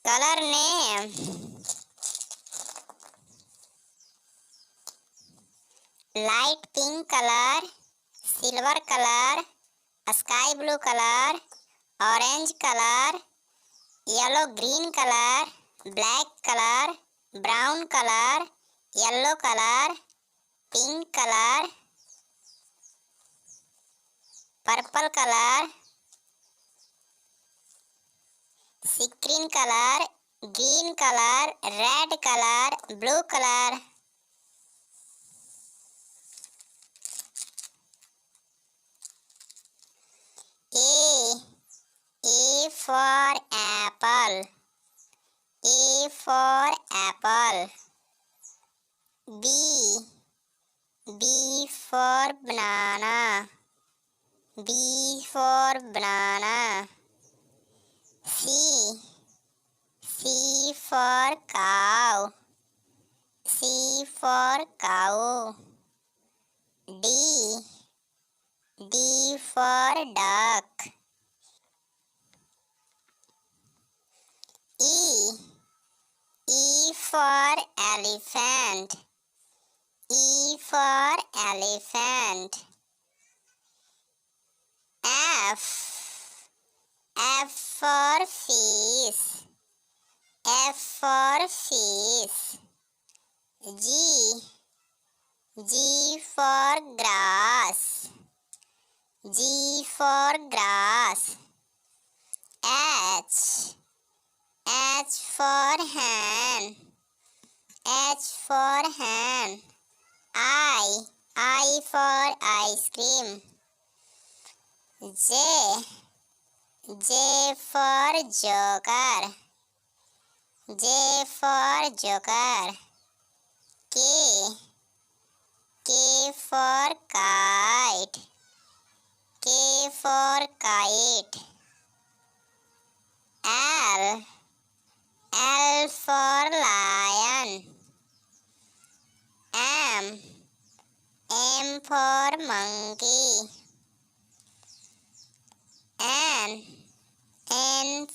Colour name light pink colour, silver colour, sky blue colour, orange colour, yellow green colour, black colour, brown colour, yellow colour, pink colour, purple colour, screen colour, green colour, red colour, blue colour. A for apple. A for apple. B for banana. B for banana. C for cow. C for cow. D for duck. E for elephant. E for elephant. F for fish. F for fish. G for grass. G for grass. H for hen. H for hen. I for ice cream. J for joker. J for joker. K for kite. K for kite. L for lion. M for monkey. N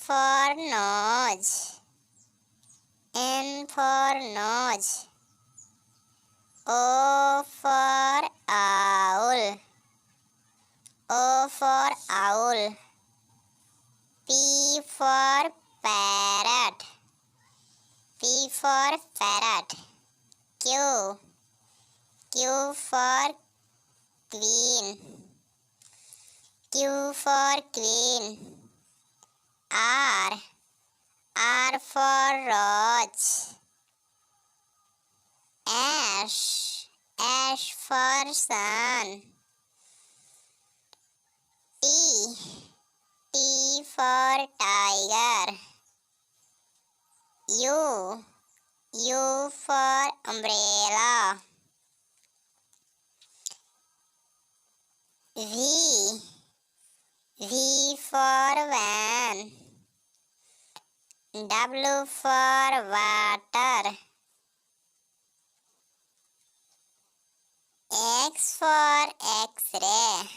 for nose. N for nose. O for owl. O for owl. P for parrot. P for parrot. Q for queen. Q for queen. R for roach. S for sun. T for tiger. U for umbrella. V for van. W for water. X for X-ray.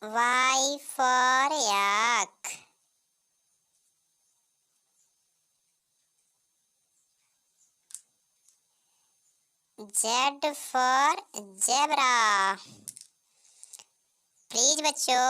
Y for yak. Z for zebra. Please बच्चों